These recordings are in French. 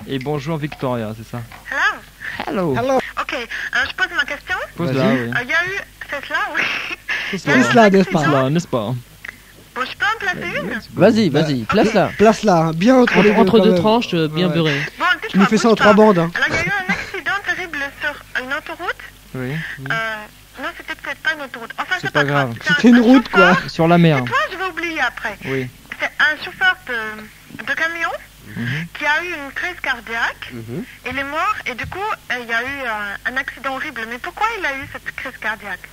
Et bonjour Victoria, c'est ça? Hello. Hello. Ok, je pose ma question. Pose-la, oui. Il y a eu... C'est cela, oui. Place-la, n'est-ce pas? Pose-la, n'est-ce pas? Bon, je peux en placer une? Vas-y, place-la. Place-la, bien entre deux tranches, bien beurrées. Bon, Tu nous fais ça en 3 bandes. Hein. Alors, il y a eu un accident terrible sur une autoroute. Oui. Non, c'était peut-être pas une autoroute. Enfin, C'est pas grave. C'était une route, quoi. Sur la mer. C'est toi, je vais oublier après. Oui. C'est un chauffeur de camion qui a eu une crise cardiaque. Il est mort et du coup, il y a eu un accident horrible. Mais pourquoi il a eu cette crise cardiaque?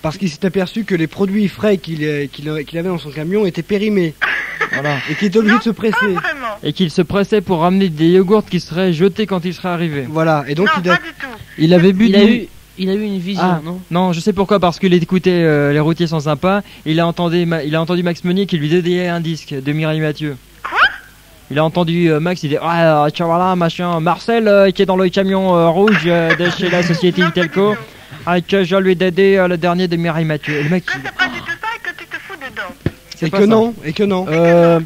Parce qu'il s'est aperçu que les produits frais qu'il avait dans son camion étaient périmés. Voilà. Et qu'il était obligé de se presser. Pas vraiment. Et qu'il se pressait pour ramener des yogourts qui seraient jetés quand il serait arrivé. Voilà, et donc Non, pas du tout. Il avait bu Il a eu une vision, Ah, non? non, je sais pourquoi, parce qu'il écoutait Les Routiers sont sympas. Il a entendu Max Meunier qui lui dédiait un disque de Mireille Mathieu. Quoi? Il a entendu Max, il dit ah tiens voilà machin Marcel qui est dans le camion rouge de chez la société Non, pas du Telco. tout. Ah que je lui ai dédé le dernier de Mireille Mathieu. Et le mec, Que c'est pas du tout ça et que tu te fous dedans. c'est Et pas que ça. non, et que non. Et voilà.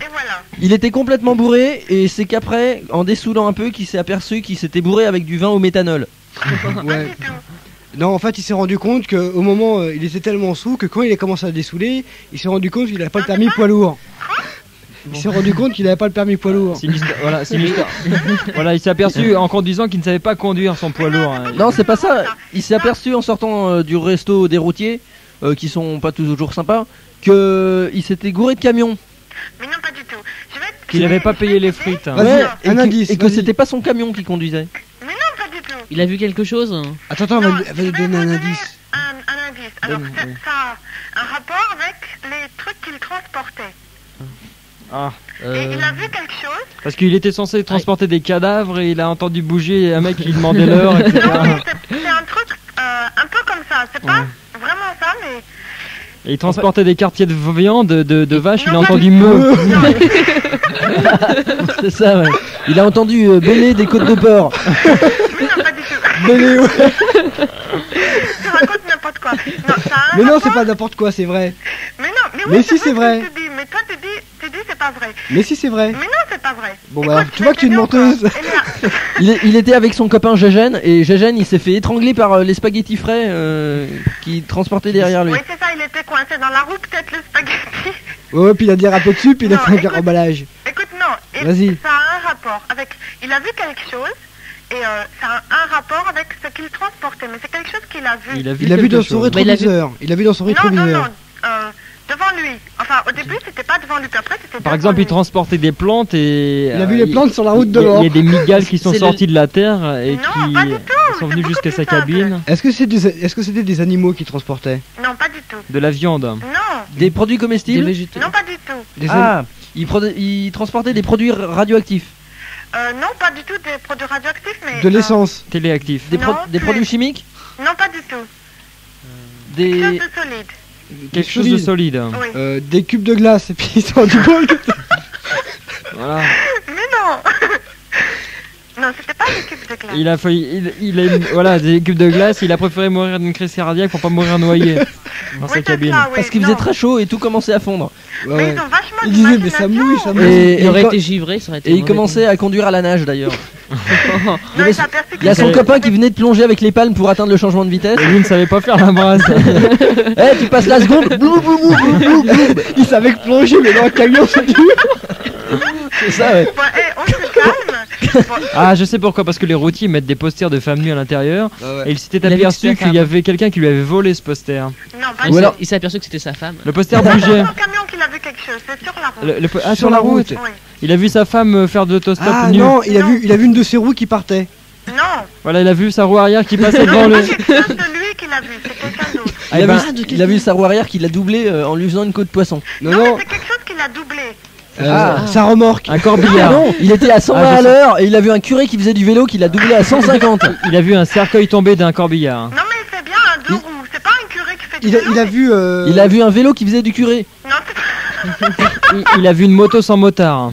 Il était complètement bourré et c'est qu'après, en dessoulant un peu, qu'il s'est aperçu qu'il s'était bourré avec du vin au méthanol. Pas Ouais. du tout. Non, en fait, il s'est rendu compte qu'au moment, il était tellement sous que quand il a commencé à dessouler, il s'est rendu compte qu'il n'avait pas le permis poids lourd. Il s'est rendu compte qu'il n'avait pas le permis poids lourd. C'est une histoire- voilà, c'est une histoire. Voilà, il s'est aperçu en conduisant qu'il ne savait pas conduire son poids lourd. hein. Non, c'est pas ça. Il s'est aperçu en sortant du resto des routiers, qui sont pas toujours sympas, qu'il s'était gouré de camion. Mais non, pas du tout. Qu'il n'avait pas payé les frites. hein. Vas-y, Ouais, un indice, et que vas-y. c'était pas son camion qui conduisait. Mais non, pas du tout. Il a vu quelque chose? Attends, elle Non, va je lui vais donner vous un donner indice. Un indice. Alors, ça a un rapport avec les trucs qu'il transportait. Ah, Et il a vu quelque chose. parce qu'il était censé transporter des cadavres et il a entendu bouger un mec qui lui demandait l'heure, etc. Non, mais c'est un truc un peu comme ça. C'est pas vraiment ça, mais... Et il transportait des quartiers de viande, de vache, il a Non, pas entendu du tout. meu. C'est ça, ouais. Il a entendu bêler des côtes de porc. Mais non, pas du tout. Mais, ouais. Tu racontes n'importe quoi. Non, ça a un Mais non, rapport- c'est pas n'importe quoi, c'est vrai. Mais non, mais oui, Mais si, c'est vrai. ce que tu dis. Mais toi, tu dis c'est pas vrai. Mais si, c'est vrai. Mais non, c'est pas vrai. Bon, Écoute, bah, tu vois que tu es une je vais t'aider menteuse. encore. Eh bien, Il était avec son copain Gégène et Gégène il s'est fait étrangler par les spaghettis frais qui transportaient derrière lui. oui, c'est ça, il était coincé dans la roue, peut-être le spaghetti. Ouais, puis il a dérapé dessus, puis il a Non, fait un écoute. caramballage. Écoute, non, et Vas-y. ça a un rapport avec... Il a vu quelque chose, et ça a un rapport avec ce qu'il transportait, mais c'est quelque chose qu'il a vu. Il a vu, Il a vu quelque dans son chose. Mais il a vu- rétroviseur. Il a vu dans son Non, non, non, rétroviseur. devant lui. Enfin, au début, c'était pas devant lui, puis après, c'était Par devant exemple, lui. il transportait des plantes et... Il a vu les plantes sur la route de Il y mort. a des migales qui sont C'est sorties de la terre et Non, qui pas du tout, sont c'est venues beaucoup jusqu'à plus sa simple. cabine. Est-ce que c'était des animaux qui transportaient? Non, pas du tout. De la viande. Non, Des produits Des comestibles. végétaux. non, pas du tout. Des Ah, il transportait des produits radioactifs. Non, pas du tout des produits radioactifs, mais... De l'essence. Téléactif. Des, Non, des plus. produits chimiques. Non, pas du tout. Quelque Des... chose de solide. Quelque chose de solide. Oui. Des cubes de glace. Et puis ils sont rendu compte que... Voilà. Mais non. Non, c'était pas des cubes de glace. Il a failli, il a voilà, des cubes de glace, il a préféré mourir d'une crise cardiaque pour pas mourir noyé dans sa c'est cabine. ça, oui. Parce qu'il Non. faisait très chaud et tout commençait à fondre. Ouais, Mais ouais. ils ont vachement Il disait, mais ça mouille, ça mouille. Et, Il aurait il été givré, ça aurait été et il mauvais. commençait à conduire à la nage d'ailleurs. Non, Il y avait- il s'est aperçu Il y a qu'il son avait- copain qui venait de plonger avec les palmes pour atteindre le changement de vitesse. Et lui ne savait pas faire la brasse. Eh, tu passes la seconde. Blou, blou, blou, blou, blou, blou. Il savait que plonger, mais dans un camion, c'est dur. C'est ça, ouais. Bon, on se calme. Bon, Ah, je sais pourquoi, parce que les routiers mettent des posters de femmes nues à l'intérieur. Et il s'était Il a vu que aperçu c'était qu'il sa y avait quelqu'un qui lui avait volé ce poster. non, pas Ou du alors- tout. Il s'est aperçu que c'était sa femme. Le poster C'est bougeait. dans le camion qu'il a vu quelque chose, c'est sur la route. Ah, Sur la route. Oui. Il a vu sa femme faire de l'autostop Ah nu. non, il a Non. vu une de ses roues qui partait. Non, Voilà, il a vu sa roue arrière qui passait devant c'est lui. pas quelque chose de lui qu'il a vu, c'est quelqu'un d'autre. Ah, Il, eh a, ben, vu, il a vu sa roue arrière qui l'a doublé en lui faisant une queue de poisson. Non, Non, non, mais c'est quelque chose qu'il a doublé. sa remorque. un Ah corbillard. non, il était à 120 Ah, je à sais. l'heure et il a vu un curé qui faisait du vélo qui l'a doublé à 150. Il a vu un cercueil tomber d'un corbillard. Non, mais c'est bien un deux roues, c'est pas un curé qui fait du Il a, vélo. il a vu. Il a vu un vélo qui faisait du curé. Non, c'est pas... Il a vu une moto sans motard.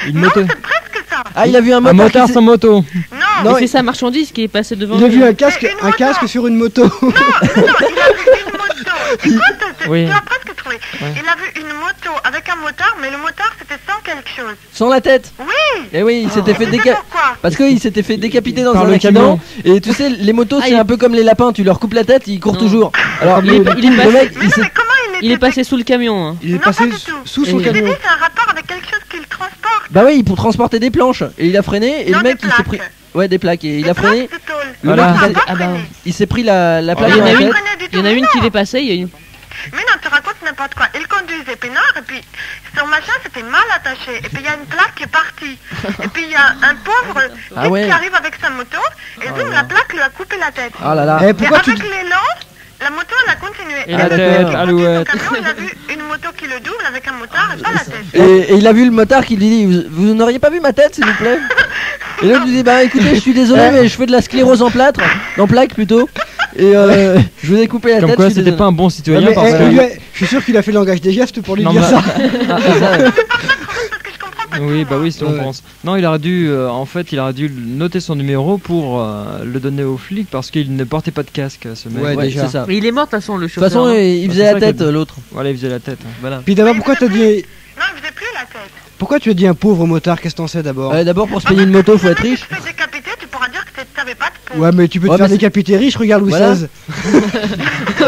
Une Non, moto. c'est presque ça. Ah, il a vu un Un motard, motard qui sans moto. Non, Non, Et c'est sa marchandise qui est passée devant Il a lui. vu un casque, Mais une un casque moto. sur une moto. non, il a vu une moto. Écoute, Oui. tu as presque trouvé. il a vu une moto avec un motard, mais le motard c'était sans quelque chose. Sans la tête. Oui. Et oui, il s'était fait Tu sais décapiter. pourquoi? Parce qu'il s'était fait décapiter dans Par un le accident. Et tu sais, les motos, c'est il- un peu comme les lapins. Tu leur coupes la tête, ils courent Non. toujours. Alors, Il est le passé- mec, Mais non, il mais s'est. comment il Il est était passé sous le camion. Hein. Il est Non, passé pas du tout. sous son Et- Je t'ai dit, camion. c'est un rapport avec quelque chose qu'il transporte. Bah oui, pour transporter des planches. Et il a freiné. Et Non, le mec, des il s'est plaques. pris. Ouais, des plaques. Et il Des a freiné. plaques de tôle. Le Voilà. mec, il, a- Ah bah, il s'est pris la plaque Il y dans en a la une- tête. Il y en a une qui dépassait, il y a une... Mais non, tu racontes n'importe quoi. Il conduisait peinard et puis son machin c'était mal attaché. Et puis il y a une plaque qui est partie. Et puis il y a un pauvre Ah type ouais. qui arrive avec sa moto et boum, la plaque lui a coupé la tête. Ah là là. Eh, Et pourquoi avec tu... l'élan, la moto elle a continué. Et Ah, la d'accord. tête, Il a alouette. son camion, il a vu une moto qui le double avec un motard et pas la tête. Et il a vu le motard qui lui dit vous n'auriez pas vu ma tête s'il vous plaît. Et l'autre lui dit bah écoutez je suis désolé mais je fais de la sclérose en plâtre, en plaque plutôt. Et je vous ai coupé la Comme tête. quoi, je suis c'était désolé. pas un bon Ah, citoyen mais, parce eh, que. je suis sûr qu'il a fait le langage des gestes pour lui Non, dire bah- ça. Ah, c'est ça. Parce que je comprends pas Oui, tout, bah moi. oui, si on Ouais. pense. Non, il aurait dû, en fait, il aurait dû noter son numéro pour le donner aux flics parce qu'il ne portait pas de casque, ce mec. Ouais, Ouais, déjà. c'est ça. De Mais il est mort de toute façon, le toute chauffeur. façon hein. il Bah, faisait c'est la ça tête que- l'autre. Voilà, il faisait la tête. Voilà. Puis d'abord, pourquoi t'as dit... Non, il faisait plus la tête. Pourquoi tu as dit un pauvre motard? Qu'est-ce que t'en sais d'abord? D'abord pour se payer une moto faut être riche. Si tu te fais décapiter, tu pourras dire que t'avais pas de peau. Ouais, mais tu peux te Ouais, faire mais c'est- décapiter riche, regarde Louis Voilà. XVI.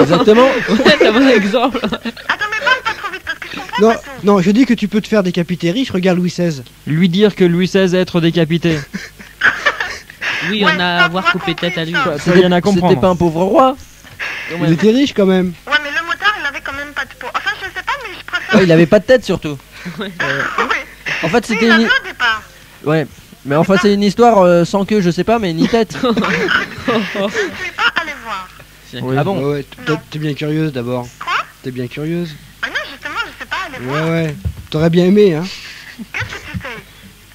Exactement. Ouais, c'est un bon exemple. Attends, mais parle pas trop vite parce que je comprends Non, pas tout. non, je dis que tu peux te faire décapiter riche, regarde Louis XVI. Lui dire que Louis XVI est être décapité. Oui, Ouais, on a ça, avoir moi, coupé compris, tête à lui. ça. Quoi, ça, rien à comprendre. C'était pas un pauvre roi. Il était riche quand même. Ouais, mais le motard, il avait quand même pas de peau. Enfin, je sais pas, mais je préfère. Ouais, il avait pas de tête surtout. Oui. En fait Si, c'était il une... avait au départ. Ouais. Mais enfin c'est une histoire sans queue je sais pas mais ni tête. Je ne suis pas allé voir. Oui. Ah bon. Ouais, t'es bien curieuse d'abord. Quoi? T'es bien curieuse. Ah non, justement, je sais pas aller voir. Ouais, ouais. T'aurais bien aimé, hein. Qu'est-ce que tu sais?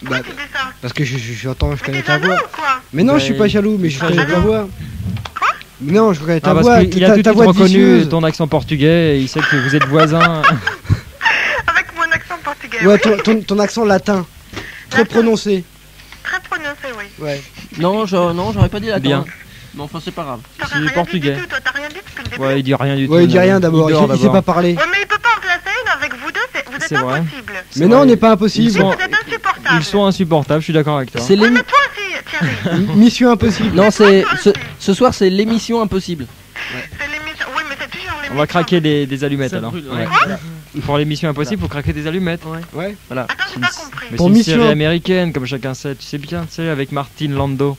Bah, Pourquoi tu dis ça? parce que j'entends, je Mais connais t'es ta jaloux voix. ou quoi? Mais non, Bah, je suis pas jaloux, mais je il- connais ta Ah, voix. Quoi? Non, je connais ta Ah, parce voix. qu'il a tout de ta suite voix de reconnu vicieuse. ton accent portugais et il sait que vous êtes voisins. Avec mon accent portugais. Ouais, oui. ton accent latin. Très Latin. prononcé. Très prononcé, oui. Ouais. Non j'aurais pas dit la Bien. Mais enfin c'est pas grave. T'aurais C'est rien dit portugais. du tout, toi, t'as rien dit depuis le début. Ouais, il dit rien du tout. Ouais, il dit rien d'abord. dort Il sait pas parler. Ouais, mais il peut pas en placer une avec vous deux, vous C'est êtes vrai. impossible. Mais non, on vrai. n'est pas Ils impossible. sont- Vous êtes insupportable. Ils sont insupportables, je suis d'accord avec toi. C'est Ouais, l'émi- mais toi aussi, Thierry. Mission impossible. Non c'est ce soir c'est l'émission impossible. C'est l'émission. Oui, mais c'est toujours l'émission. On va craquer des allumettes Ça alors. brûle, Ouais. ouais. Pour l'émission impossible, faut craquer des allumettes. Ouais. Voilà. Attends, j'ai pas compris. Mais Pour c'est une mission- série américaine, comme chacun sait, tu sais bien, tu sais, avec Martin Lando.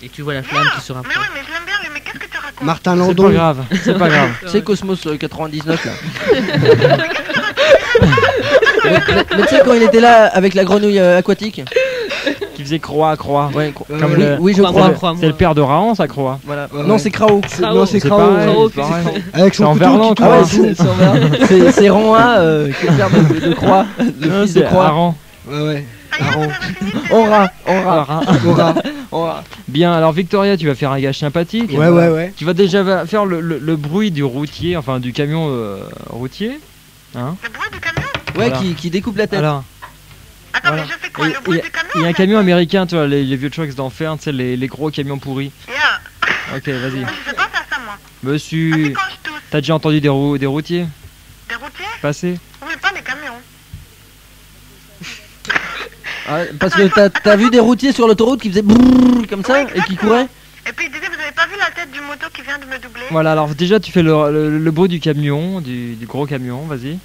Et tu vois la flamme qui se Mais rapproche. oui, mais je l'aime bien, lui, mais qu'est-ce que tu racontes? Martin C'est pas Landon. grave, c'est pas grave. C'est Cosmos 99 là. mais tu sais quand il était là avec la grenouille aquatique. Qui faisait croix. Ouais. Comme oui, le- oui je Crois-moi, crois. crois-moi. C'est le père de Raon, ça croix. Voilà. Ouais, Non ouais. c'est Krao. Non, c'est C'est Krao. pareil, Krao, c'est pareil. Avec C'est son en couteau verlan, qui quoi. Ah ouais, tourne. c'est Ron-A qui est le père de Croix, le Non, fils de c'est Croix. Aran. Ouais, ouais. Ça y est, vous Aaron. avez fini? Aura. Aura. Bien, alors Victoria, tu vas faire un gage sympathique. Ouais, ouais, ouais. Tu vas déjà faire le bruit du routier, enfin du camion routier. Hein Le bruit du camion? Ouais, Voilà. qui découpe la tête. Alors, Attends, Voilà. mais je fais quoi? Et- Le bruit et- du camion? il y a un en fait camion américain, tu vois, les vieux trucks d'enfer, tu sais, les gros camions pourris. Yeah. Ok, vas-y. Mais je sais pas faire ça, moi. Ah, c'est Monsieur, quand je tousse. t'as déjà entendu des routiers Des routiers? passer Oui, pas les camions. Ah, parce que t'as vu des routiers sur l'autoroute qui faisaient brrrr comme ça Oui, et qui exactement. couraient. Et puis il disait, vous avez pas vu la tête du moto qui vient de me doubler? Voilà, alors déjà tu fais le bruit du camion, du gros camion, vas-y.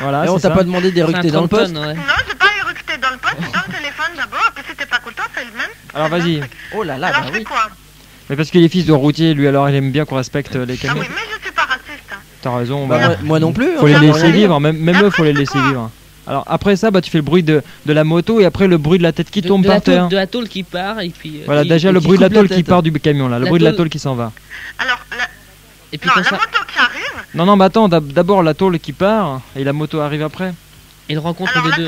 Voilà, Et on c'est t'a ça. pas demandé C'est un d'éructer dans le 30 poste. tonnes, ouais. Non, j'ai pas éructé dans le poste, c'est dans le téléphone d'abord. Et puis si t'es pas content, fais le même. Alors Fais le vas-y. même truc. Oh là là, Alors bah je fais oui. quoi? Mais parce qu'il est fils de routier, lui alors il aime bien qu'on respecte les Ah camions. oui, mais je suis pas raciste. Hein. T'as raison, Bah, bah, moi non plus. faut hein, les ça veut laisser rien dire. vivre, même eux faut les Après, laisser c'est quoi vivre. Alors après ça, bah tu fais le bruit de la moto et après le bruit de la tête qui tombe de par la tôle, terre. de la tôle qui part et puis. Voilà, qui- déjà et le qui bruit de la coupe la tôle qui tête. part du camion là, le La bruit de la tôle- tôle qui s'en va. Alors, Et puis non, comme la ça, moto qui arrive. Non, mais attends, d'abord la tôle qui part et la moto arrive après. il rencontre Alors les deux.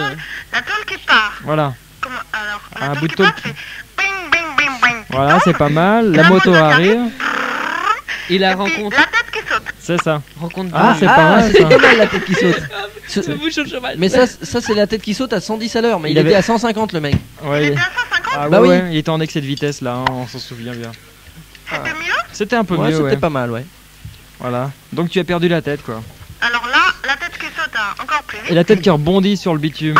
la tôle qui part. Voilà, Comment? Alors, Un la bout tôle de qui tôle part, c'est bing, bing, bing, bing. voilà, c'est pas mal. Et La la moto moto qui arrive, Il la Et puis rencontre. la tête qui saute. c'est ça. Rencontre Ah, deux. c'est pas mal c'est ça. pas mal la tête qui saute. Ce- Ça bouge au cheval. Mais ça c'est la tête qui saute à 110 à l'heure, mais Il il était avait- à 150 le mec. Il Ouais, était à 150, ah, Bah ouais, oui. ouais, il était en excès de vitesse là, hein, on s'en souvient bien. c'était mieux. C'était un peu Ouais, mieux, c'était ouais. pas mal, ouais. Voilà. Donc tu as perdu la tête quoi. encore plus Et vite. la tête qui rebondit sur le bitume.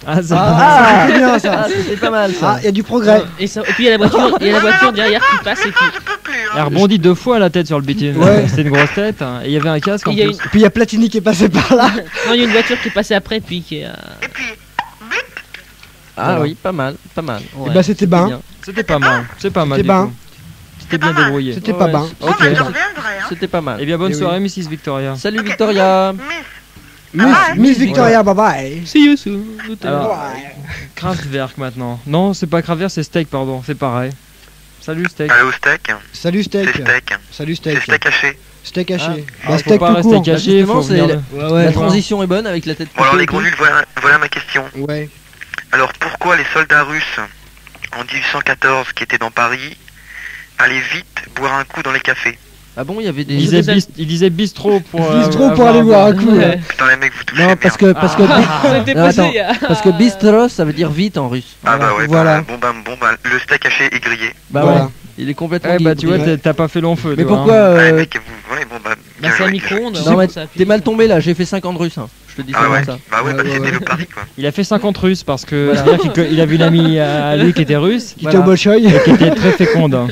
Ah, ça. Ah, c'est bien Ah, ça. c'était pas mal ça. Ah, il y a du progrès. Et puis il y a la voiture derrière qui passe et qui. Je peux plus. Elle rebondit 2 fois la tête sur le bitume. Ouais. C'était une grosse tête. Hein. Et il y avait un casque en Il y a plus. une- Puis il y a Platini qui est passé par là. Non, il y a une voiture qui est passée après puis qui est. Et puis, Ah Voilà. oui, pas mal, pas mal. Et bah c'était ben. bien. C'était pas mal. C'est pas mal. C'était du ben. tout. C'était bien pas mal. débrouillé. C'était Ouais, pas ouais, ben. bon, Ok. bah, je reviendrai. Hein. C'était pas mal. Eh bien, bonne Eh oui. soirée, Mrs. Victoria. Salut Victoria. Miss Victoria, bye bye. See you soon. Alors, Ouais. Kraftwerk maintenant. Non, c'est pas Kraftwerk, c'est Steak, pardon. C'est pareil. Salut Steak. Allô steak, Salut c'est steak. steak, Salut c'est steak. steak haché. Steak haché. Ah, Bah, faut steak pas tout rester court. caché, Justement, faut venir c'est le- Ouais, ouais. La transition est bonne avec la tête Bon alors coupée les et tout. grandules, voilà ma question. Ouais. Alors pourquoi les soldats russes en 1814 qui étaient dans Paris allaient vite boire un coup dans les cafés? Ah bon, il y avait des. Il disait bistrot pour. Bistrot pour aller boire un coup. là. Ouais. Putain les mecs vous touchez Non, bien. parce que C'était Non, posé. attends. parce que bistro ça veut dire vite en russe. Ah bah ouais, Voilà. bah, le steak haché est grillé. Bah Voilà. ouais, il est complètement. Eh bah tu vois, Ouais. t'as pas fait long feu. Mais toi, pourquoi hein. Ouais euh, mec, ouais bon bah Bah, bien c'est un joué. micro-ondes. Non, mais ça appuie. t'es mal tombé là, j'ai fait 50 russes. Hein. Je te dis ça Ah ouais, comme ça. bah ouais, Ouais, bah ouais, c'était ouais. le pari quoi. Il a fait 50 russes parce que Voilà. c'est-à-dire qu'il avait une amie à lui qui était russe Qui était au Bolchoï. et qui était très féconde. hein.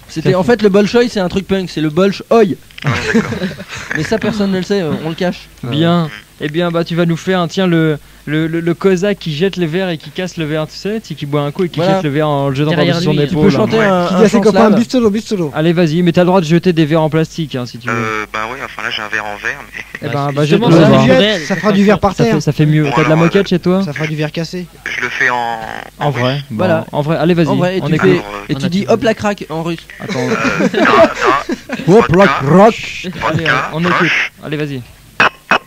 C'était en fait le bolchoï, c'est un truc punk, c'est le bolchoï. Ouais, d'accord. Mais ça personne ne le sait, on le cache. Bien. Eh bien, bah tu vas nous faire, tiens, le cosaque qui jette les verres et qui casse le verre, tu sais, qui boit un coup et qui Voilà. jette le verre en le jetant Derrière par-dessus son lui. Tu Tu épaule. peux chanter Ouais. un, Qui un dit à ses chant copains slave. bistolo, bistolo. Allez, vas-y, mais t'as le droit de jeter des verres en plastique hein, si tu veux. Bah ouais, enfin là j'ai un verre en verre mais... Eh ben, bah Justement, jette-le. ça voir. fait Jette, réel, ça c'est fera pas du verre fort. par terre. Ça fait mieux. Bon, T'as de la alors, moquette chez toi Ça fera du verre cassé. Je le fais en... En vrai. Bon, Voilà. En vrai, allez, vas-y. En vrai, et on tu écoute. fais- Alors, Et tu dis hop la craque en russe. Attends. Hop, rock, rock. Allez, vodka, on écoute. Allez, vas-y.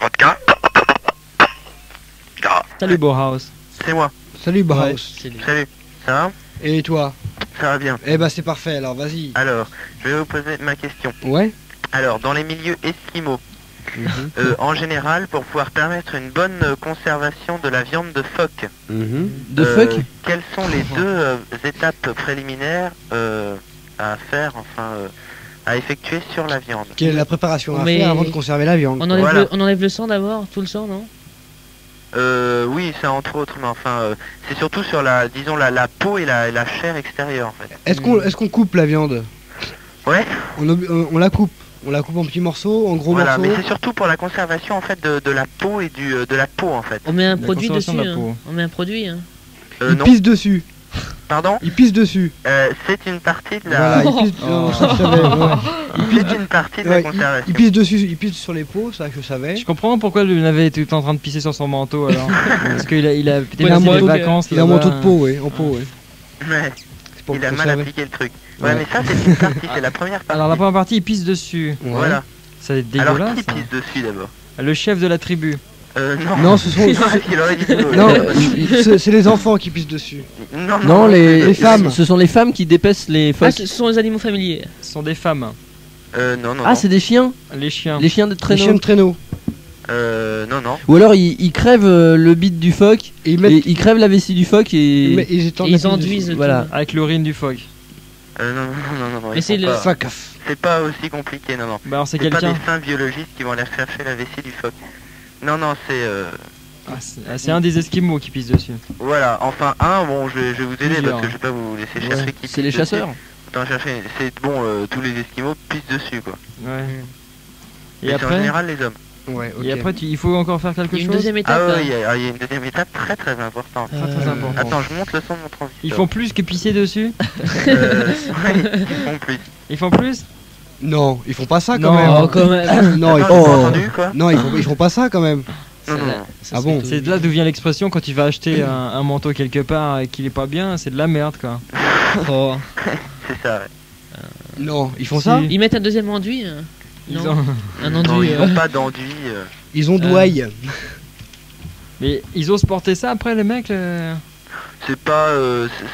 vodka. Ah, Salut, Bauhaus. c'est moi, Salut Bauhaus. salut, ça va? Et toi? Ça va bien. Eh bah c'est parfait, alors vas-y. Alors, je vais vous poser ma question. Ouais. Alors, dans les milieux esquimaux, en général, pour pouvoir permettre une bonne conservation de la viande de phoque, De fuck. quelles sont les deux étapes préliminaires à faire, enfin, à effectuer sur la viande? Quelle est la préparation à Mais- faire avant de conserver la viande? On enlève, Voilà. on enlève le sang d'abord, tout le sang, non? Oui, ça entre autres, mais enfin, c'est surtout sur la, disons, la peau et la chair extérieure, en fait. Est-ce qu'on coupe la viande? Ouais, On la coupe. On la coupe en petits morceaux, en gros voilà, mais morceaux. c'est surtout pour la conservation, en fait, de la peau et de la peau, en fait. On met un La produit dessus. conservation de la Hein. peau. On met un produit. Hein. Il Non, pisse dessus. pardon, Il pisse dessus. c'est une partie de la... Voilà, il pisse. Non, ça, je savais, ouais. C'est une partie de Ouais, la conservation. Il pisse dessus, il pisse sur les peaux, ça je savais. Je comprends pourquoi le navet était tout en train de pisser sur son manteau alors. Parce qu'il a Il a un passé des manteau- vacances. Il a un là-bas. manteau de peau, ouais, en peau, ouais. Ouais, C'est pour il a mal conserver. appliqué le truc. Ouais. Ouais, mais ça, c'est une partie, c'est la première partie. Alors la première partie, il pisse dessus. Ouais. Voilà. Ça va être Alors, dégueulasse. qui hein. pisse dessus, d'abord? Le chef de la tribu. Non. Non, ce sont. Il aurait dit boulot, Non, là. c'est les enfants qui pissent dessus. Non, Non, les femmes. Ce sont les femmes qui dépècent les Ah, phoques. ce sont les animaux familiers. Ce sont des femmes. Non, non, Ah, c'est des chiens. Les chiens. Les chiens de Les traîneau. chiens de traîneau. non, non. Ou alors ils crèvent le bit du phoque. Et ils Et mettent. ils crèvent la vessie du phoque et. Ils étendent Et la ils pisse enduisent dessus. tout. Voilà. Avec l'urine du phoque. Non. Mais ils c'est font le- pas- Fuck off. C'est pas aussi compliqué, non. Bah alors c'est C'est pas quelqu'un. des saints biologistes qui vont aller chercher la vessie du phoque. Non, c'est... C'est un des esquimaux qui pisse dessus. Voilà, enfin bon, je vais vous aider Plusieurs. parce que je vais pas vous laisser Ouais, chercher qui C'est les pisse chasseurs. dessus. Autant chercher, c'est bon, tous les esquimaux pissent dessus, quoi. Ouais. Et Et c'est en après, général les hommes. Ouais, ok. et après il faut encore faire quelque Il y a une chose. deuxième étape. Ah hein. oui, il y a une deuxième étape très très importante. Très important. Attends, je monte le son de mon transistor. Ils font plus que pisser dessus. Ouais, ils font plus. Ils font plus. Non, ils font pas ça quand Non. même. Oh, quand même. Non, ils Attends, j'ai pas font... entendu, quoi? non, ils font pas ça quand même. Non, non, non. Ça, Ah bon plutôt- C'est de là d'où vient l'expression quand tu vas acheter un manteau quelque part et qu'il est pas bien, c'est de la merde quoi. Oh. C'est ça, ouais. Non, ils font Si. ça. Ils mettent un deuxième enduit. Hein. Ils Non. ont- Un Non, enduit. ils n'ont pas d'enduit. Ils ont douaille. Mais ils osent porter ça après les mecs. C'est pas...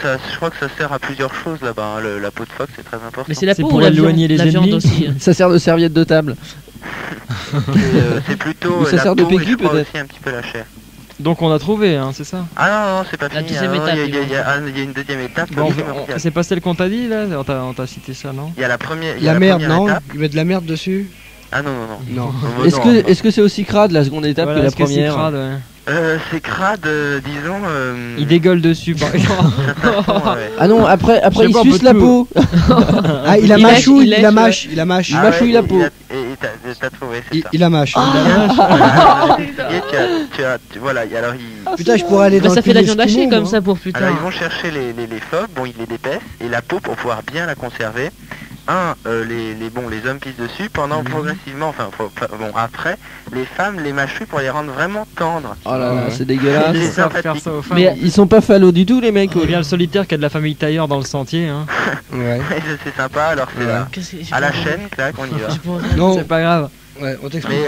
ça, je crois que ça sert à plusieurs choses là-bas. Hein. La peau de phoque, c'est très important. Mais c'est la C'est peau pour ou la viande, éloigner les la viande ennemis. aussi. hein. Ça sert de serviette de table. C'est plutôt Ou ça la sert de peau et PQ, je crois peut-être. aussi un petit peu la chair. Donc on a trouvé, hein, c'est ça. Ah non, c'est pas La fini. deuxième hein. Non, étape, il y a une deuxième étape. Bon, primordiale. c'est pas celle qu'on t'a dit là. On t'a cité ça, non? Il y a la première. il y La a merde, première non? étape. Ils mettent de la merde dessus. Ah non. Non. Est-ce que c'est aussi crade la seconde étape Voilà, que la est-ce que c'est première? crade, ouais. C'est crade, disons. Il dégueule dessus, par exemple. Ouais. Ah non, après Je sais il pas, un suce peu la de peau. Ah, il a Il lèche, mâchouille, il il a lèche, mâche, il a mâche. Il mâchouille la peau. Et t'as trouvé, c'est ça. Il a mâche. Voilà, et alors ils... Putain, je pourrais aller dans Bah, le ça fait de la pays viande hachée esquimau, comme moi. ça pour plus tard. Alors ils vont chercher les phoques, bon ils les dépècent, et la peau pour pouvoir bien la conserver. Les hommes pissent dessus, pendant progressivement, bon après, les femmes les mâchouillent pour les rendre vraiment tendres. Oh là là, Ouais. c'est dégueulasse. C'est Ils savent sympathique. faire ça aux femmes. Mais ils sont pas phallos du tout les mecs. Il y a le solitaire qui a de la famille tailleur dans le sentier. Hein. Ouais. C'est sympa, alors c'est Ouais. Qu'est-ce que- j'ai à la pas compris. chaîne, clac, on y va. J'ai pas entendu. Non, C'est pas grave. ouais, on t'explique.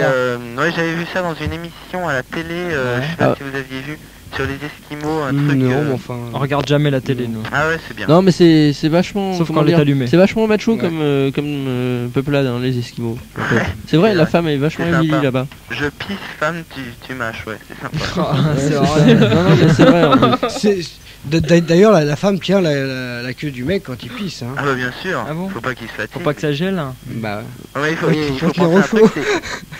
Mais ouais, j'avais vu ça dans une émission à la télé, je sais pas Ah. si vous aviez vu, sur les Esquimaux, un Non, truc... mais enfin. On regarde jamais la télé, nous. Ah ouais, c'est bien. Non mais c'est vachement. Sauf comment quand elle est dire, allumée. C'est vachement macho Ouais. comme peuplade hein, les Esquimaux. en fait. C'est vrai, C'est la vrai. femme est vachement C'est émilie sympa. là-bas. Je pisse, femme, tu mâches, ouais, c'est sympa. C'est Ouais, vrai. Non non mais c'est vrai. en plus. D'ailleurs, la femme tient la queue du mec quand il pisse. Hein. Ah bah bien sûr, Ah bon faut pas qu'il se fatigue. Faut pas que ça gèle. Bah, Ouais, Ouais, il faut faut qu'il penser à un refaut. truc,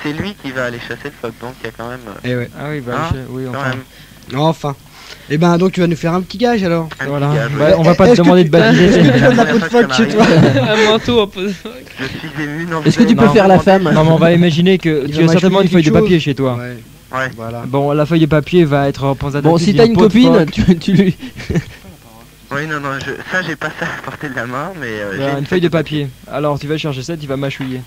c'est lui qui va aller chasser le phoque, donc il y a quand même... eh ouais. Ah oui, bah Hein oui, quand enfin. même Enfin. Et ben, donc tu vas nous faire un petit gage alors. un Voilà. petit gage, Ouais, ouais. on va pas te Est-ce que demander tu- de baptiser. Est-ce que tu as de la La peau de fois que phoque ça chez toi Un manteau en pose. Je suis ému, non. Est-ce que tu vous peux avez- faire la non, femme Non, mais on va imaginer que Il tu va as certainement une mâchouiller feuille de quelque papier chose. chez toi. Ouais. Ouais. Voilà. Bon, la feuille de papier va être représentative. Bon si d'une t'as une peau de copine, phoque. tu lui. Oui, non, ça j'ai pas ça à portée de la main, mais... Bah, une feuille de papier. Alors tu vas chercher ça, tu vas mâchouiller.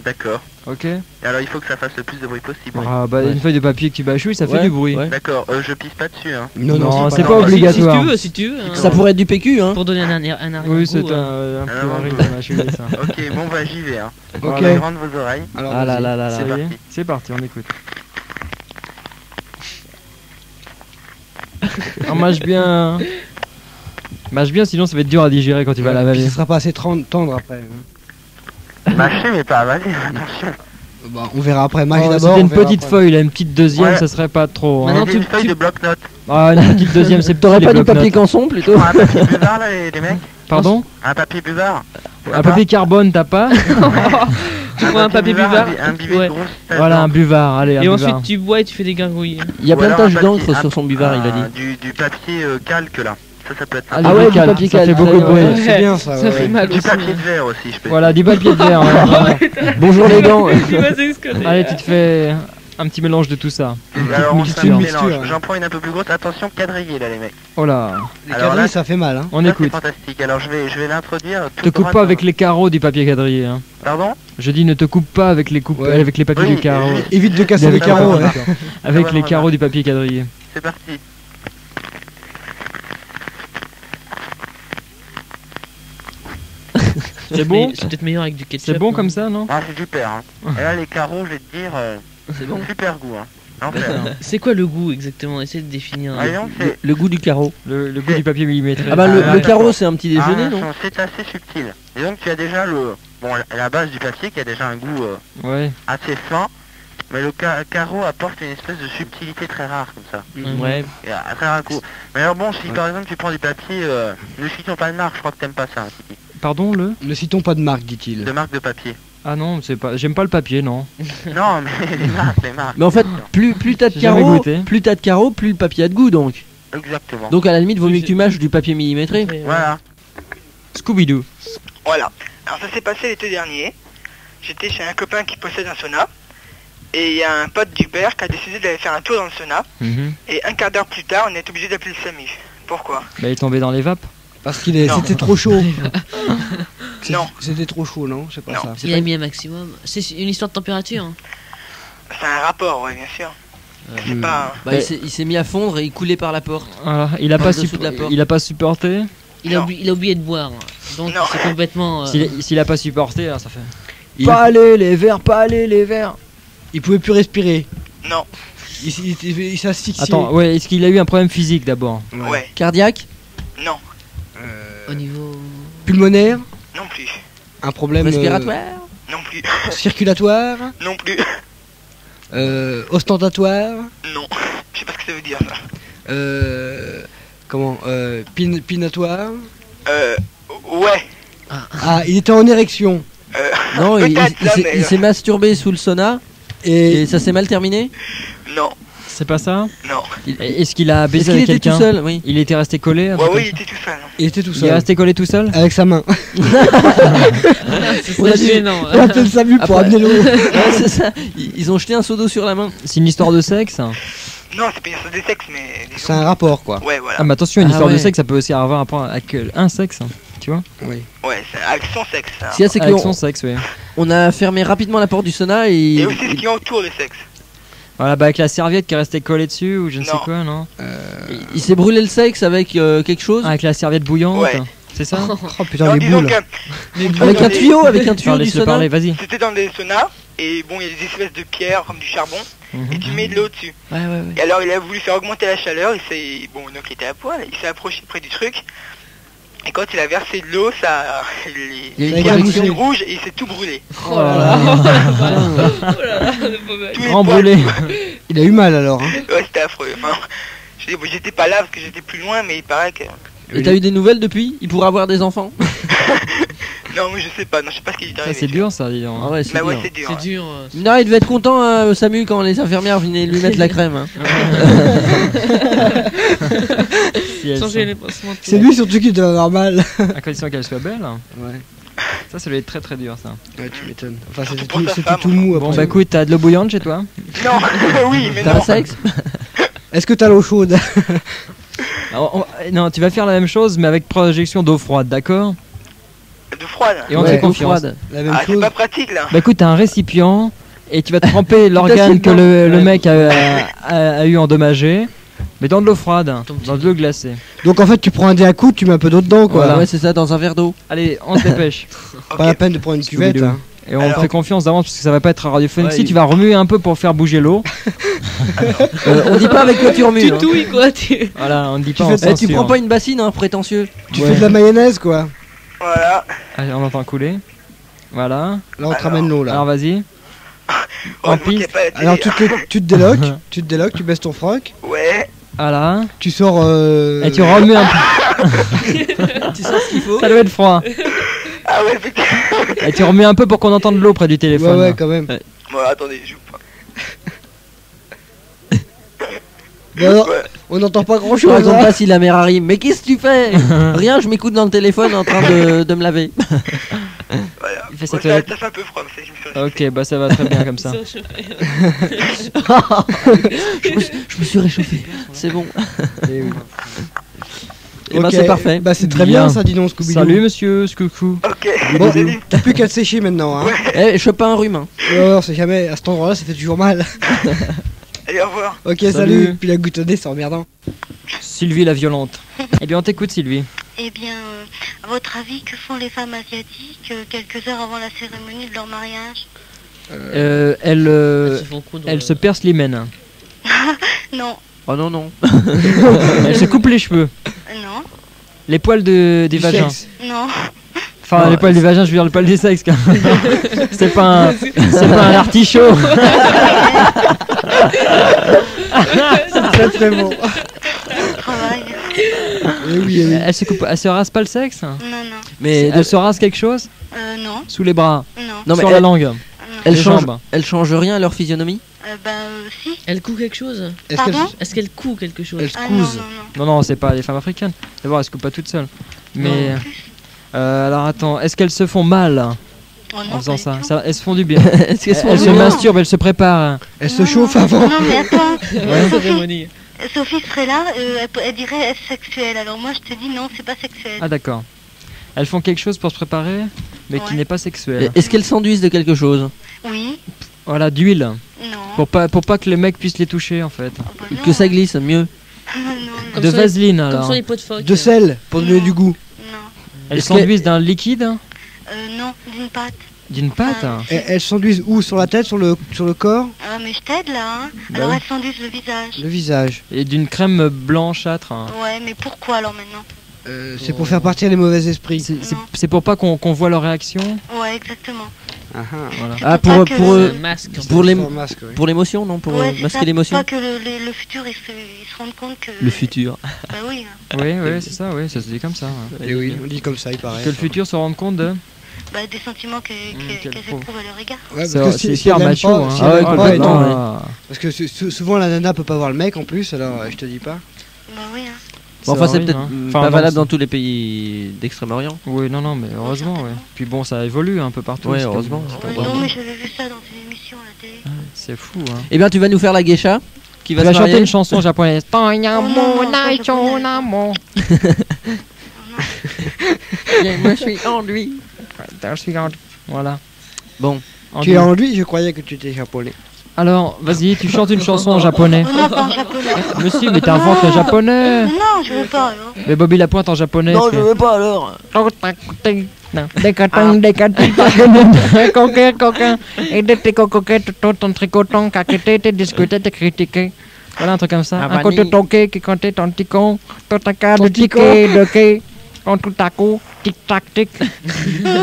D'accord. Ok. Et alors il faut que ça fasse le plus de bruit possible. Ah, bah Ouais. une feuille de papier que tu mâchouilles, ça fait Ouais, du bruit. ouais. D'accord, je pisse pas dessus, hein. Non, c'est pas pas grave. obligatoire. Si tu veux, hein. Ça pourrait être du PQ hein. Pour donner un arrière-goût. Oui, c'est hein. un Ah, peu non, horrible non. de mâchouiller ça. Ok, bon bah j'y vais, hein. Ok. Voilà, grande vos oreilles. Alors, Ah là vas-y. là là là. Ça y est, parti. c'est parti, on écoute. On mâche bien. Mâche bien, sinon ça va être dur à digérer quand tu vas la Puis laver. ce sera pas assez tendre après. hein. Mâcher mais pas avaler, attention. Bah, on verra après. Mâche Oh, d'abord. C'était on une verra petite après. feuille, là, une petite deuxième, Ouais. ça serait pas trop. Hein. Maintenant, J'ai une feuille de bloc-notes. Ah, une petite deuxième, c'est T'aurais petit, pas les du papier bloc-notes. canson plutôt? Un papier buvard là les mecs. Pardon? Un papier buvard. Un papier carbone, t'as pas? Tu prends un papier buvard. Un billet Ouais. de grosse tasse Voilà, un d'encre. buvard, allez, un Et buvard. ensuite tu bois et tu fais des gargouilles. Il y a Ou plein de alors un taches papier- d'encre sur son buvard, il a dit. Du papier calque là. Ça peut être Ah, sympa. Ah ouais, les du calques, papier ça fait calque, beaucoup de bruit. Ouais, c'est bien ça. Ça ouais, fait ouais. mal Du aussi. papier de verre aussi, je peux. Voilà, du papier de verre. hein. Bonjour les gants. Tu vas s'exciter. Allez, tu te fais un petit mélange de tout ça. Alors on fait Mixture. un Mixture, mélange. ouais. J'en prends une un peu plus grosse. Attention, quadrillé là les mecs. Oh là, Les Alors quadrilles, là, ça fait mal. Hein. on Ça, écoute. C'est fantastique. Alors je vais l'introduire. Te coupe pas avec les carreaux du papier quadrillé. Hein. Pardon. Je dis ne te coupe pas avec les coupes, Ouais. avec les papiers Oui, du carreau. oui. Évite de casser Avec les carreaux. ouais. Avec Ouais, les ouais, carreaux ouais. du papier quadrillé. C'est parti. C'est bon? C'est peut-être meilleur avec du ketchup. C'est bon hein. comme ça, non? Ah c'est super. Hein. Et là les carreaux, je vais te dire, C'est bon. super goût. Hein. Enfer. D'accord. C'est quoi le goût exactement? Essaye de définir. Ah, non, c'est Le goût du carreau. Le goût du papier millimétré. Ah bah Ah, le d'accord. carreau c'est un petit déjeuner Ah, non? c'est assez subtil. Et donc tu as déjà la base du papier qui a déjà un goût Ouais. assez fin, mais le carreau apporte une espèce de subtilité très rare comme ça. Ouais. Et à travers un coup. Mais alors bon, si par exemple tu prends du papier, ne citons pas de marque, je crois que t'aimes pas ça, hein, Titi. Pardon, le? Ne citons pas de marque, dit-il. De marque de papier. Ah non, c'est pas. J'aime pas le papier, non. Non, mais les marques. Mais en fait, plus t'as de J'ai jamais carreaux, goûté. plus t'as de carreaux, plus le papier a de goût donc. Exactement. Donc à la limite, vaut mieux que tu mâches du papier millimétré. Voilà. Scooby-Doo. Voilà. Alors ça s'est passé l'été dernier. J'étais chez un copain qui possède un sauna. Et il y a un pote du père qui a décidé d'aller faire un tour dans le sauna. Mhm. Et un quart d'heure plus tard, on est obligé d'appeler le SAMU. Pourquoi? Bah, il est tombé dans les vapes. Parce que Non. c'était trop chaud. Non. C'était trop chaud, non? Je sais pas Non. ça. Il a mis un maximum. C'est une histoire de température. hein. C'est un rapport, ouais, bien sûr. C'est pas... Bah, il s'est mis à fondre et il coulait par la porte. Voilà. Il a Par pas, dessous de la porte. il a pas supporté. Il a, Non. il a oublié de boire. Donc Non. c'est complètement. S'il a pas supporté, hein, ça fait. Il- Pas aller les verres, pas aller les verres. Il pouvait plus respirer. Non. Il s'asphyxiait. Attends, ouais, est-ce qu'il a eu un problème physique d'abord? Ouais. Cardiaque, Non. Au niveau. Pulmonaire, Non plus. un problème respiratoire. Non plus. circulatoire, Non plus. ostentatoire, Non. Je sais pas ce que ça veut dire, ça. pinatoire. Ouais. Ah, il était en érection. Non, Peut-être, là, mais- il s'est masturbé sous le sauna et ça s'est mal terminé. Non, C'est pas ça? non. Est-ce qu'il a Est-ce baisé qu'il avec était tout quelqu'un? seul? Oui. Il était resté collé? un Ouais, truc oui, il comme ça était tout seul. Il était tout Il est seul. resté collé tout seul? Avec sa main. C'est très gênant. On appelle Samu pour Après- amener l'eau. Ouais, c'est ça. Ils ont jeté un seau d'eau sur la main. C'est une histoire de sexe? Non, c'est pas une histoire de sexe, mais... disons- C'est un rapport, quoi. Ouais, voilà. Ah, mais attention, une Ah histoire de ouais. sexe, ça peut aussi avoir un point avec un sexe, hein, tu vois? Oui. Ouais, c'est avec son sexe. Hein. Ce qu'il y a, c'est Avec qu'on son sexe, oui. on a fermé rapidement la porte du sauna Et et aussi ce qui entoure le sexe. Voilà, bah avec la serviette qui est restée collée dessus, ou je ne sais Non. quoi, non? il s'est brûlé le sexe avec quelque chose. Ah, avec la serviette bouillante? Ouais. C'est ça? Oh putain, Alors, les disons boules. que Avec un des- tuyau, avec un Non, tuyau du laisse-le sauna. parler, vas-y. C'était dans des saunas, et bon, il y a des espèces de pierres, comme du charbon, et tu mets de l'eau dessus. Ouais, ouais, ouais. Et alors, il a voulu faire augmenter la chaleur, bon, donc il était à poil, il s'est approché près du truc, et quand il a versé de l'eau, Il y a les une pierres éruption. étaient rouges, et il s'est tout brûlé. Oh là là. Tous les Grand poils. brûlé. Il a eu mal alors. Hein. Ouais, c'était affreux. Enfin, j'étais pas là parce que j'étais plus loin, mais il paraît que... Et t'as eu des nouvelles depuis? Il pourra avoir des enfants? Non, mais je sais pas, non, je sais pas ce qui est Ça, arrivé. c'est dur, ça, dis donc. Ah ouais, c'est Bah ouais, dur. c'est dur. C'est ouais. dur. Non, il devait être content, hein, Samu, quand les infirmières venaient lui mettre la crème. Hein. Si elle Changer sent- les pansements. C'est lui surtout qui doit avoir mal. À condition qu'elle soit belle. Ouais. Ça doit être très très dur, ça. Ouais, tu m'étonnes. Enfin, Surtout c'était pour tout, ta c'était femme, tout mou après. Bon, bah écoute, t'as de l'eau bouillante chez toi? Non, oui, mais T'as non. un sexe? Est-ce que t'as l'eau chaude? Alors, non, tu vas faire la même chose, mais avec projection d'eau froide, d'accord? De froide. Et on te Ouais, fait Eau confiance. froide. La même Ah, c'est chose. pas pratique là. Bah écoute, t'as un récipient et tu vas tremper l'organe que le mec a eu endommagé, mais dans de l'eau froide, dans de l'eau glacée. Donc en fait, tu prends un dé à coups, tu mets un peu d'eau dedans, quoi. Voilà. Ouais, c'est ça, dans un verre d'eau. Allez, on se dépêche. Pas la peine de prendre une cuvette. Scooby-Doo. Hein. Et on Alors. te fait confiance d'avance parce que ça va pas être radiophonique. Ouais, Si tu vas remuer un peu pour faire bouger l'eau, On dit pas avec quoi tu remues. Tu hein. touilles quoi tu... voilà, on ne dit Tu pas fais- en Eh, tu censure. prends pas une bassine, hein, prétentieux. Tu Ouais. fais de la mayonnaise, quoi. Voilà. Allez, on entend couler. Voilà. Là, on te ramène l'eau, là. Alors vas-y. Oh, En je manquais piste. pas la télé, Alors, hein. tu te déloques, tu baisses ton froc, Ouais. Voilà. tu sors. Et tu remues un peu. Tu sais ce qu'il faut. Ça doit être froid. Ah ouais, effectivement. Et tu remets un peu pour qu'on entende l'eau près du Ouais, téléphone. ouais, quand même. Bon, attendez, je joue pas. Bon, alors, Ouais. on n'entend pas grand Je te chose. raconte pas si la mère arrive. Mais qu'est-ce que tu fais? Rien, je m'écoute dans le téléphone en train de me laver. Voilà. Il fait sa Bon, toilette. ça fait un peu froid, mais ça, je me suis réchauffé. Ok, bah ça va très bien comme ça. Je me suis réchauffé. C'est bon. Et oui. Et bah Ok, c'est parfait. Bah, c'est très Bien. bien, ça, dis donc, Scooby-Doo. Salut monsieur Scoucou. Ok, Bon, salut. t'as plus qu'à te sécher maintenant. Hein. Eh, je chope pas un rhume. Hein. Ouais, on sait jamais. À cet endroit-là, ça fait toujours mal. Allez, au revoir. Ok, Salut. salut. Puis la goutte au nez, c'est emmerdant. Sylvie la violente. Eh bien on t'écoute Sylvie. Eh bien, à votre avis, que font les femmes asiatiques quelques heures avant la cérémonie de leur mariage? Elle se font coudre, elle se perce l'hymen. Non, Oh non, non. Elle se coupe les cheveux. non, Les poils des Du vagins. sexe. non. Enfin Non, les poils des vagins, je veux dire le poil des sexes. Quoi. c'est pas un artichaut. Très très bon. Travail. Eh oui, eh oui. Elle se rase pas le sexe. Non, non, Mais Elle se rase quelque chose non, sous les bras, non, non, mais sur la langue. non. elle les change, jambes. elle change rien à leur physionomie. Si. Elle coud quelque chose? Est-ce qu'elle Pardon Est-ce qu'elle coud quelque chose? elle se Ah non, non, couse? non. Non, c'est pas les femmes africaines. D'abord, elles se coupent pas toutes seules. Mais alors attends, est-ce qu'elles se font mal Oh, non, en faisant pas ça, du tout. ça elles se font du bien. Est-ce qu'elles sont Elles se Non. masturbent, elles se préparent. Elle se Non, chauffe non, avant. Non, mais attends. Sophie, Cérémonie. Sophie serait là, elle dirait est-ce sexuel. Alors moi, je te dis non, c'est pas sexuel. Ah d'accord. Elles font quelque chose pour se préparer, mais qui Ouais. n'est pas sexuel. Est-ce qu'elles s'enduisent de quelque chose? Oui, Voilà, d'huile. non. Pour pas que les mecs puissent les toucher en fait. Oh, bah, non. Que ça glisse, mieux. Non, Comme De sur les- vaseline Comme alors. sur les pots de phoque. De sel pour donner Non. du goût. non. Elles Est-ce s'enduisent d'un liquide, Non, d'une pâte. d'une pâte. Ah, Et elles s'enduisent où? Sur la tête, sur le corps? Ah, mais je t'aide là, hein. Bah Alors oui. elles s'enduisent le visage. Le visage. Et d'une crème blanchâtre. Ouais, mais pourquoi alors maintenant? C'est pour faire partir les mauvais esprits. C'est pour pas qu'on voit leur réaction. Ouais, exactement. Ah, ah. Voilà. Ah, pas pour, que pour, le- Un masque. pour les, Pour un masque, oui. pour l'émotion, non? Pour Ouais, c'est masquer ça, l'émotion? Pas que le futur, ils se rendent compte que... Le futur. Bah oui. Oui, oui, c'est ça, oui, ça se dit comme ça. Ouais. Et oui, on dit comme ça, il paraît. Que le futur se rende compte de. des sentiments qu'elles éprouvent à leur égard. Ouais, C'est parce que si hyper elle aime macho. pas, Hein. si elle aime pas, complètement, et tout, ouais. parce que souvent la nana peut pas voir le mec en plus, alors je te dis pas. Bah oui, hein. Bon, enfin, c'est horrible, peut-être hein. pas Enfin, valable non, dans tous les pays d'Extrême-Orient. Oui, non, mais heureusement, ouais. Puis bon, ça évolue un peu partout. Ouais, c'est comme- heureusement. c'est Ouais, comme- non, mais j'avais vu ça dans une émission à la télé. C'est fou, hein. Eh bien, tu vas nous faire la geisha qui Tu va vas se chanter marier. une chanson japonaise. non, pas japonaise. Je me suis enduit. Voilà. Bon, Tu es en lui, je croyais que tu étais japonais. Alors, vas-y, tu chantes une chanson en japonais. Oh non, pas en japonais. Mais si, mais t'inventes le japonais. Non, je veux pas alors. Mais Bobby Lapointe en japonais. non, c'est- je veux pas alors. Voilà un truc comme ça. Ah, Un côté vanille. toqué qui comptait ton ticon, ton taca de tiqué, de quai, ton tout à coup, tic tac tic.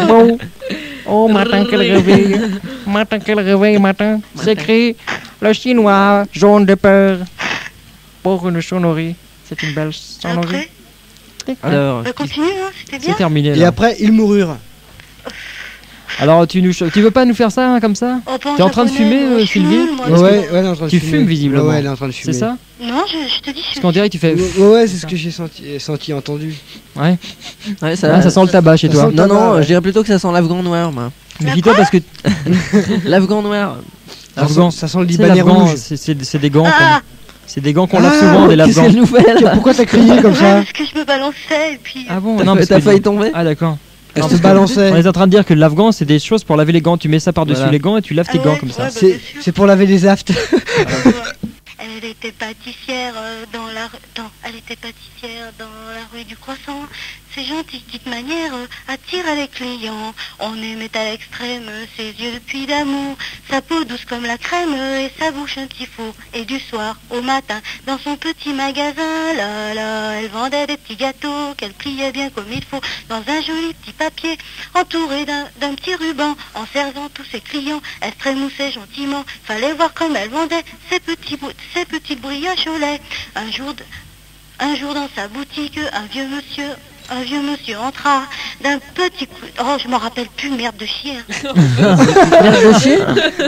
Bon. Oh, matin quel réveil, matin, s'écrit le chinois jaune de peur. Pour une sonnerie, c'est une belle sonnerie. Après, Alors, continue, hein, c'était bien. C'est terminé Et là. après, ils moururent. Alors tu veux pas nous faire ça hein, comme ça? Oh, pas T'es en train de japonais, fumer, moi, je suis Sylvie nulle, moi. Ouais, elle est en train de Tu fumer. fumes visiblement. Ouais, elle est en train de fumer. C'est ça? Non, je te dis, Parce qu'on dirait que tu fais. Ouais, c'est ce que j'ai senti, entendu. Ouais. ouais, Ah, ça sent le tabac chez ça toi. sent le Non, tabac, non, ouais. je dirais plutôt que ça sent l'afghan noir, moi. Méfie-toi parce que L'afghan noir. l'afghan, Ça sent le tu sais, libanais l'afghan, rouge. c'est des gants. Ah, C'est des gants qu'on lave Ah, souvent, des Qu'est-ce lave-gants. qu'elle nous fait là Pourquoi t'as crié comme ça? parce que je me balançais et puis... Ah bon? T'as Non, fait- parce T'as que- failli tomber. Ah d'accord. Elle Non, se parce que balançait. On est en train de dire que le lave-gants, c'est des choses pour laver les gants. Tu mets ça par-dessus Voilà. les gants et tu laves tes Ah gants ouais, comme ça. ouais, bah, C'est bien sûr. c'est pour laver les aftes. Elle était pâtissière elle était pâtissière dans la rue du Croissant. Ses gentilles petites manières attirent les clients. On aimait à l'extrême ses yeux puis d'amour, sa peau douce comme la crème et sa bouche un petit four. Et du soir au matin, dans son petit magasin, là, elle vendait des petits gâteaux qu'elle pliait bien comme il faut dans un joli petit papier entouré d'un petit ruban. En servant tous ses clients, elle se trémoussait gentiment. Fallait voir comme elle vendait ses petites brioches au lait. Un jour dans sa boutique, un vieux monsieur entra d'un petit coup. Oh, je m'en rappelle plus, merde de chien. Merde de chien.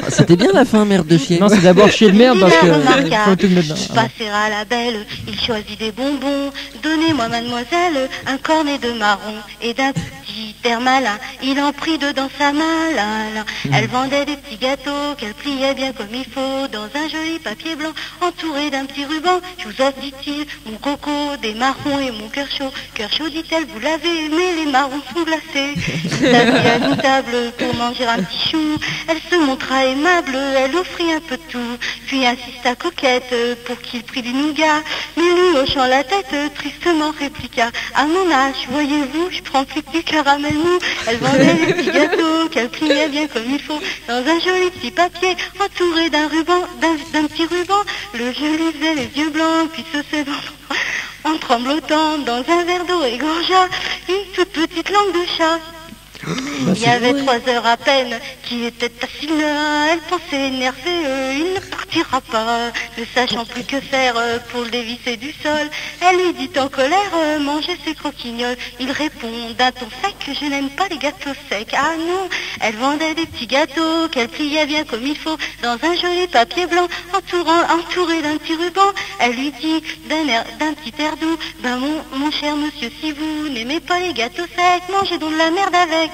C'était bien la fin, merde de chien. Non, c'est d'abord chier de merde parce Il que est remarquable. faut tout mettre dedans. Il passera la belle, il choisit des bonbons. Donnez-moi, mademoiselle, un cornet de marron et d'un petit air malin. Il en prit deux dans sa main, là. Elle vendait des petits gâteaux qu'elle pliait bien comme il faut dans un joli papier blanc entouré d'un petit ruban. Je vous offre, dit-il, mon coco, des marrons et mon cœur chaud. Cœur chaud, dit-elle, vous l'avez, mais les marrons sont glacés. Il s'assit à une table pour manger un petit chou. Elle se montra aimable, elle offrit un peu de tout, puis insista coquette pour qu'il prît du nougat. Mais lui, hochant la tête, tristement répliqua: à mon âge, voyez-vous, je prends plus que du caramel mou. Elle vendait des petits gâteaux qu'elle pliait bien comme il faut dans un joli petit papier entouré d'un petit ruban. Le jeu lui faisait les yeux blancs, puis se sédant en tremblotant dans un verre d'eau égorgea une toute petite langue de chat. Il y avait 3 heures à peine qui était assis là. Elle pensait énervée, il ne partira pas. Ne sachant plus que faire pour le dévisser du sol, elle lui dit en colère, mangez ces croquignoles. Il répond d'un ton sec, je n'aime pas les gâteaux secs. Ah non, elle vendait des petits gâteaux qu'elle pliait bien comme il faut dans un joli papier blanc entouré d'un petit ruban. Elle lui dit d'un petit air doux, ben mon cher monsieur, si vous n'aimez pas les gâteaux secs, mangez donc de la merde avec.